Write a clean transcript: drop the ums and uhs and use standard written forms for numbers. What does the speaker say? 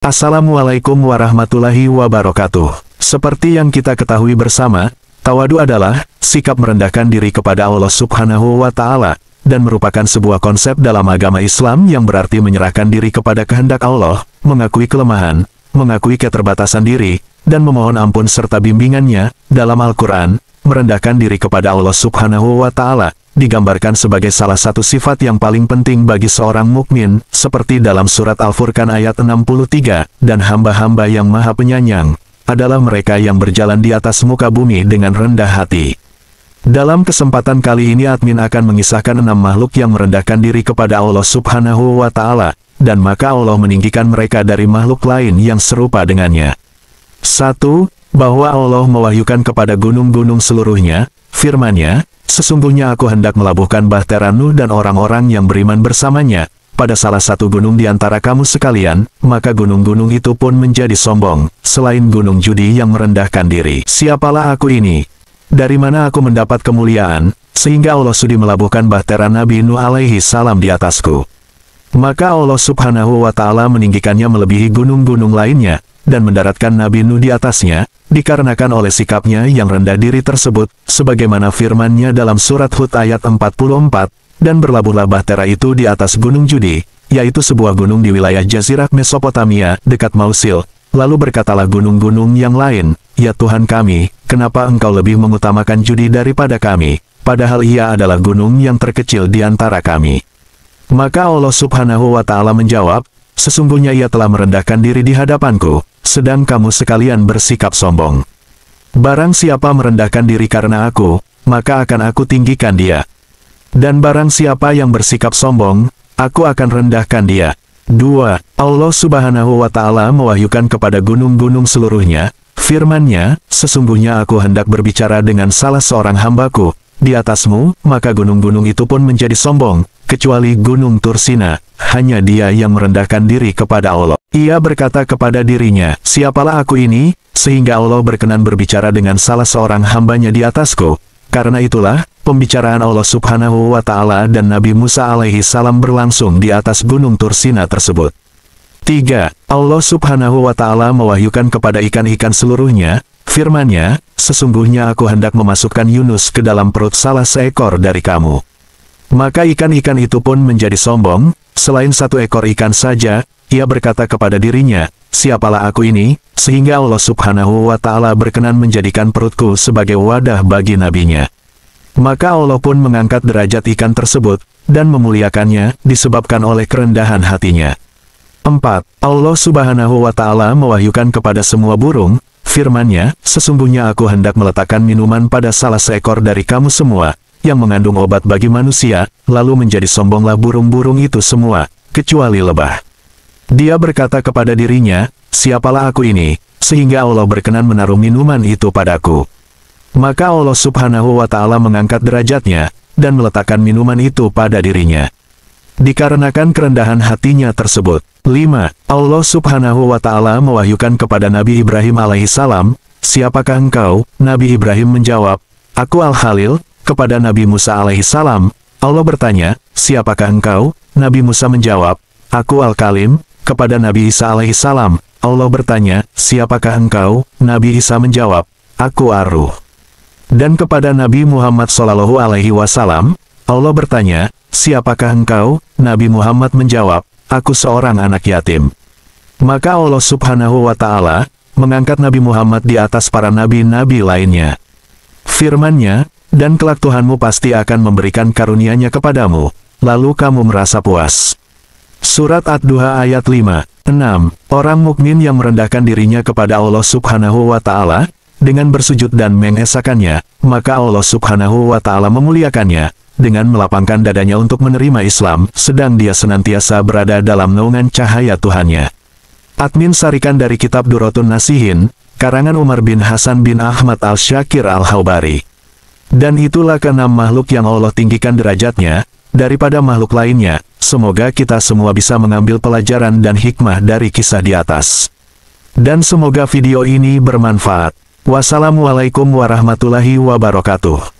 Assalamualaikum warahmatullahi wabarakatuh. Seperti yang kita ketahui bersama, tawadu adalah sikap merendahkan diri kepada Allah Subhanahu wa Ta'ala, dan merupakan sebuah konsep dalam agama Islam yang berarti menyerahkan diri kepada kehendak Allah, mengakui kelemahan, mengakui keterbatasan diri, dan memohon ampun serta bimbingannya. Dalam Al-Quran, merendahkan diri kepada Allah Subhanahu wa Ta'ala digambarkan sebagai salah satu sifat yang paling penting bagi seorang mukmin, seperti dalam surat Al-Furqan ayat 63, dan hamba-hamba yang maha penyayang adalah mereka yang berjalan di atas muka bumi dengan rendah hati. Dalam kesempatan kali ini admin akan mengisahkan 6 makhluk yang merendahkan diri kepada Allah Subhanahu wa Ta'ala, dan maka Allah meninggikan mereka dari makhluk lain yang serupa dengannya. 1. Bahwa Allah mewahyukan kepada gunung-gunung seluruhnya, firman-Nya, "Sesungguhnya aku hendak melabuhkan bahtera Nuh dan orang-orang yang beriman bersamanya pada salah satu gunung di antara kamu sekalian, maka gunung-gunung itu pun menjadi sombong, selain gunung judi yang merendahkan diri. Siapalah aku ini? Dari mana aku mendapat kemuliaan, sehingga Allah sudi melabuhkan bahtera Nabi Nuh alaihi salam di atasku?" Maka Allah Subhanahu wa Ta'ala meninggikannya melebihi gunung-gunung lainnya, dan mendaratkan Nabi Nuh di atasnya, dikarenakan oleh sikapnya yang rendah diri tersebut, sebagaimana firman-Nya dalam surat Hud ayat 44, "Dan berlabuhlah bahtera itu di atas gunung judi, yaitu sebuah gunung di wilayah Jazirah Mesopotamia, dekat Mausil. Lalu berkatalah gunung-gunung yang lain, ya Tuhan kami, kenapa engkau lebih mengutamakan judi daripada kami, padahal ia adalah gunung yang terkecil di antara kami?" Maka Allah Subhanahu wa Ta'ala menjawab, "Sesungguhnya ia telah merendahkan diri di hadapanku, sedang kamu sekalian bersikap sombong. Barang siapa merendahkan diri karena aku, maka akan aku tinggikan dia. Dan barang siapa yang bersikap sombong, aku akan rendahkan dia." 2. Allah Subhanahu wa Ta'ala mewahyukan kepada gunung-gunung seluruhnya, firman-Nya, "Sesungguhnya aku hendak berbicara dengan salah seorang hambaku di atasmu, maka gunung-gunung itu pun menjadi sombong, kecuali gunung Tursina, hanya dia yang merendahkan diri kepada Allah. Ia berkata kepada dirinya, siapalah aku ini, sehingga Allah berkenan berbicara dengan salah seorang hambanya di atasku. Karena itulah, pembicaraan Allah Subhanahu wa Ta'ala dan Nabi Musa alaihi salam berlangsung di atas gunung Tursina tersebut. 3. Allah Subhanahu wa Ta'ala mewahyukan kepada ikan-ikan seluruhnya, firman-Nya, "Sesungguhnya aku hendak memasukkan Yunus ke dalam perut salah seekor dari kamu." Maka ikan-ikan itu pun menjadi sombong, selain satu ekor ikan saja, ia berkata kepada dirinya, siapalah aku ini, sehingga Allah Subhanahu wa Ta'ala berkenan menjadikan perutku sebagai wadah bagi nabinya. Maka Allah pun mengangkat derajat ikan tersebut, dan memuliakannya, disebabkan oleh kerendahan hatinya. 4. Allah Subhanahu wa Ta'ala mewahyukan kepada semua burung, firman-Nya, "Sesungguhnya aku hendak meletakkan minuman pada salah seekor dari kamu semua, yang mengandung obat bagi manusia, lalu menjadi sombonglah burung-burung itu semua, kecuali lebah." Dia berkata kepada dirinya, siapalah aku ini, sehingga Allah berkenan menaruh minuman itu padaku. Maka Allah Subhanahu wa Ta'ala mengangkat derajatnya, dan meletakkan minuman itu pada dirinya. Dikarenakan kerendahan hatinya tersebut. 5. Allah Subhanahu wa Ta'ala mewahyukan kepada Nabi Ibrahim alaihissalam, "Siapakah engkau?" Nabi Ibrahim menjawab, "Aku Al-Khalil." Kepada Nabi Musa alaihissalam, Allah bertanya, "Siapakah engkau?" Nabi Musa menjawab, "Aku Al-Kalim." Kepada Nabi Isa alaihissalam, Allah bertanya, "Siapakah engkau?" Nabi Isa menjawab, "Aku Ar-Ruh." Dan kepada Nabi Muhammad Shallallahu alaihi wasallam, Allah bertanya, "Siapakah engkau?" Nabi Muhammad menjawab, "Aku seorang anak yatim." Maka Allah Subhanahu wa Ta'ala mengangkat Nabi Muhammad di atas para nabi-nabi lainnya. Firman-Nya, "Dan kelak Tuhanmu pasti akan memberikan karunia-Nya kepadamu, lalu kamu merasa puas." Surat Ad-Duha ayat 5. 6. Orang mukmin yang merendahkan dirinya kepada Allah Subhanahu wa Ta'ala, dengan bersujud dan mengesahkannya, maka Allah Subhanahu wa Ta'ala memuliakannya, dengan melapangkan dadanya untuk menerima Islam, sedang dia senantiasa berada dalam naungan cahaya Tuhannya. Admin sarikan dari kitab Durratun Nasihin, karangan Umar bin Hasan bin Ahmad al-Syakir al-Haubari. Dan itulah keenam makhluk yang Allah tinggikan derajatnya, daripada makhluk lainnya. Semoga kita semua bisa mengambil pelajaran dan hikmah dari kisah di atas. Dan semoga video ini bermanfaat. Wassalamualaikum warahmatullahi wabarakatuh.